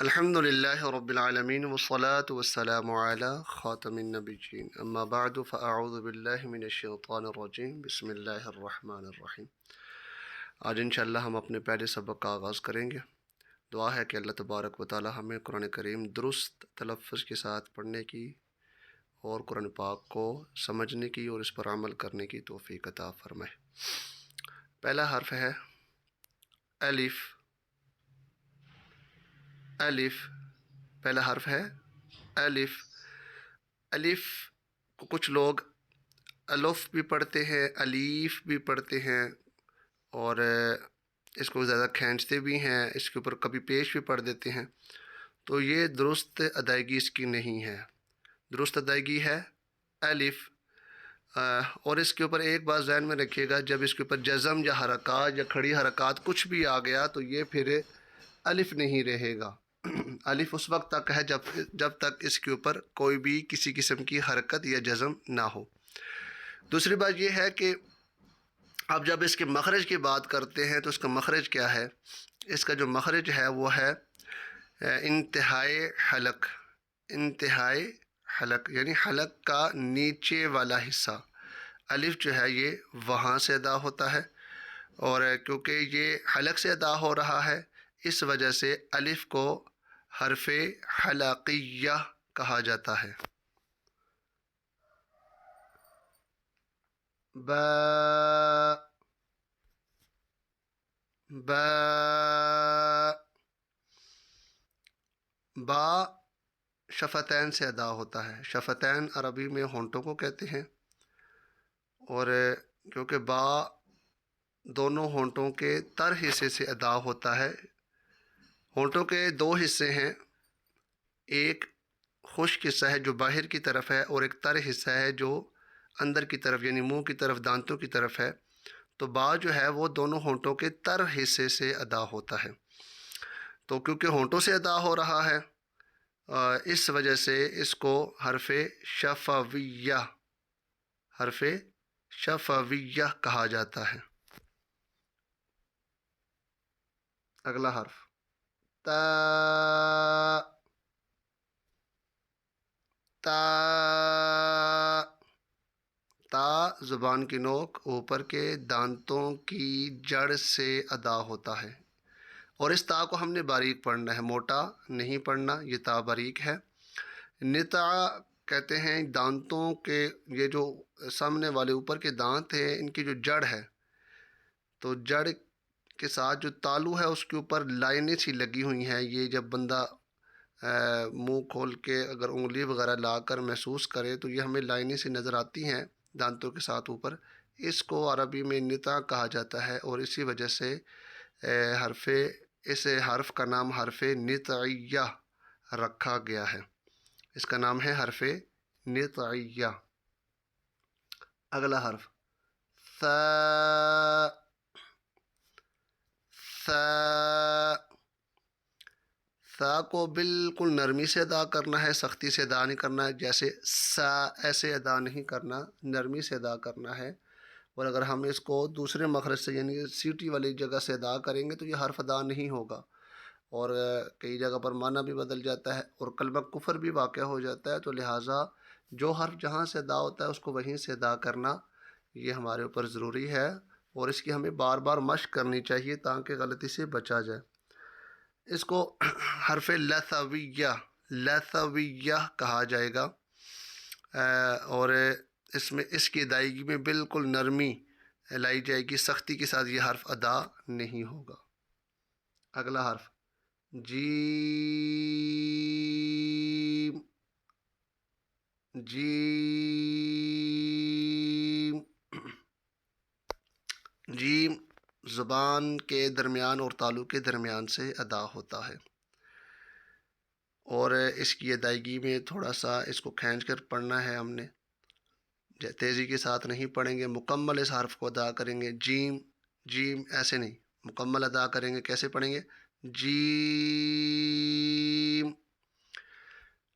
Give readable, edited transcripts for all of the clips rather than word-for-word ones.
الحمد للہ رب العالمین والصلاة والسلام علی خاتم النبیین اما بعد فاعوذ باللہ من الشیطان الرجیم بسم اللہ الرحمن الرحیم۔ آج انشاءاللہ ہم اپنے پہلے سبق کا آغاز کریں گے۔ دعا ہے کہ اللہ تبارک و تعالی ہمیں قرآن کریم درست تلفظ کے ساتھ پڑھنے کی اور قرآن پاک کو سمجھنے کی اور اس پر عمل کرنے کی توفیق عطا فرمائے۔ پہلا حرف ہے الف۔ الف پہلا حرف ہے الف۔ الف کو کچھ لوگ الف بھی پڑھتے ہیں، الیف بھی پڑھتے ہیں، اور اس کو زیادہ کھینچتے بھی ہیں، اس کے اوپر کبھی پیش بھی پڑھ دیتے ہیں، تو یہ درست ادائیگی اس کی نہیں ہے۔ درست ادائیگی ہے الف۔ اور اس کے اوپر ایک بات ذہن میں رکھیے گا، جب اس کے اوپر جزم یا حرکات یا کھڑی حرکات کچھ بھی آ گیا تو یہ پھر الف نہیں رہے گا۔ الف اس وقت تک ہے جب تک اس کے اوپر کوئی بھی کسی قسم کی حرکت یا جزم نہ ہو۔ دوسری بات یہ ہے کہ اب جب اس کے مخرج کی بات کرتے ہیں تو اس کا مخرج کیا ہے؟ اس کا جو مخرج ہے وہ ہے انتہائی حلق۔ انتہائی حلق یعنی حلق کا نیچے والا حصہ۔ الف جو ہے یہ وہاں سے ادا ہوتا ہے، اور کیونکہ یہ حلق سے ادا ہو رہا ہے اس وجہ سے الف کو حرف حلقیہ کہا جاتا ہے۔ با با با شفتین سے ادا ہوتا ہے۔ شفتین عربی میں ہونٹوں کو کہتے ہیں، اور کیونکہ با دونوں ہونٹوں کے تر حصے سے ادا ہوتا ہے۔ ہونٹوں کے دو حصے ہیں، ایک خشک حصہ ہے جو باہر کی طرف ہے، اور ایک تر حصہ ہے جو اندر کی طرف یعنی منہ کی طرف، دانتوں کی طرف ہے۔ تو با جو ہے وہ دونوں ہونٹوں کے تر حصے سے ادا ہوتا ہے۔ تو کیونکہ ہونٹوں سے ادا ہو رہا ہے اس وجہ سے اس کو حرف شفویہ، حرف شفویہ کہا جاتا ہے۔ اگلا حرف تا۔ تا تا زبان کی نوک اوپر کے دانتوں کی جڑ سے ادا ہوتا ہے، اور اس تا کو ہم نے باریک پڑھنا ہے، موٹا نہیں پڑھنا، یہ تا باریک ہے۔ نتا کہتے ہیں دانتوں کے، یہ جو سامنے والے اوپر کے دانت ہیں ان کی جو جڑ ہے، تو جڑ کے ساتھ جو تالو ہے اس کے اوپر لائنیں سی لگی ہوئی ہیں۔ یہ جب بندہ منہ کھول کے اگر انگلی وغیرہ لا کر محسوس کرے تو یہ ہمیں لائنیں سی نظر آتی ہیں دانتوں کے ساتھ اوپر، اس کو عربی میں نتا کہا جاتا ہے، اور اسی وجہ سے اس حرف کا نام حرف نطعیہ رکھا گیا ہے۔ اس کا نام ہے حرف نطعیہ۔ اگلا حرف ثا۔ ثا ثا کو بالکل نرمی سے ادا کرنا ہے، سختی سے ادا نہیں کرنا ہے، جیسے سا ایسے ادا نہیں کرنا، نرمی سے ادا کرنا ہے۔ اور اگر ہم اس کو دوسرے مخرج سے یعنی سیٹی والی جگہ سے ادا کریں گے تو یہ حرف ادا نہیں ہوگا، اور کئی جگہ پر معنی بھی بدل جاتا ہے اور کلمہ کفر بھی واقع ہو جاتا ہے۔ تو لہٰذا جو حرف جہاں سے ادا ہوتا ہے اس کو وہیں سے ادا کرنا یہ ہمارے اوپر ضروری ہے، اور اس کی ہمیں بار بار مشق کرنی چاہیے تاکہ غلطی سے بچا جائے۔ اس کو حرف لثویہ، لثویہ کہا جائے گا، اور اس میں اس کی ادائیگی میں بالکل نرمی لائی جائے گی، سختی کے ساتھ یہ حرف ادا نہیں ہوگا۔ اگلا حرف جیم۔ جیم جیم زبان کے درمیان اور تالو کے درمیان سے ادا ہوتا ہے، اور اس کی ادائیگی میں تھوڑا سا اس کو کھینچ کر پڑھنا ہے ہم نے، تیزی کے ساتھ نہیں پڑھیں گے، مکمل اس حرف کو ادا کریں گے۔ جیم جیم ایسے نہیں، مکمل ادا کریں گے۔ کیسے پڑھیں گے؟ جیم،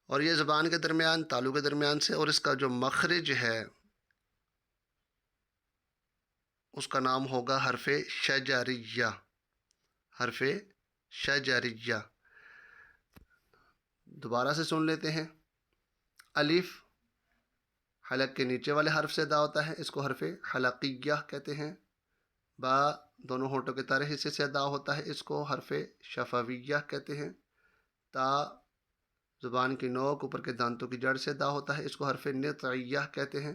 اور یہ زبان کے درمیان، تالو کے درمیان سے، اور اس کا جو مخرج ہے اس کا نام ہوگا حرف شجریہ، حرف شجریہ۔ دوبارہ سے سن لیتے ہیں۔ الف حلق کے نیچے والے حرف سے ادا ہوتا ہے، اس کو حرف حلقیہ کہتے ہیں۔ با دونوں ہونٹوں کے تارے حصے سے ادا ہوتا ہے، اس کو حرف شفویہ کہتے ہیں۔ تا زبان کی نوک اوپر کے دانتوں کی جڑ سے ادا ہوتا ہے، اس کو حرف نطعیہ کہتے ہیں۔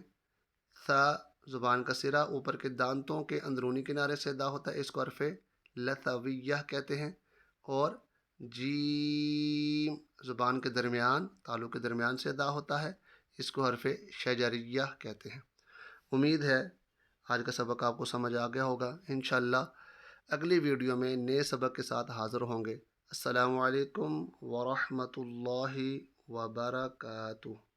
ثا زبان کا سرا اوپر کے دانتوں کے اندرونی کنارے سے ادا ہوتا ہے، اس کو حرف لثویہ کہتے ہیں۔ اور جیم زبان کے درمیان، تالوں کے درمیان سے ادا ہوتا ہے، اس کو حرف شجریہ کہتے ہیں۔ امید ہے آج کا سبق آپ کو سمجھ آ گیا ہوگا۔ انشاءاللہ اگلی ویڈیو میں نئے سبق کے ساتھ حاضر ہوں گے۔ السلام علیکم ورحمۃ اللہ وبرکاتہ۔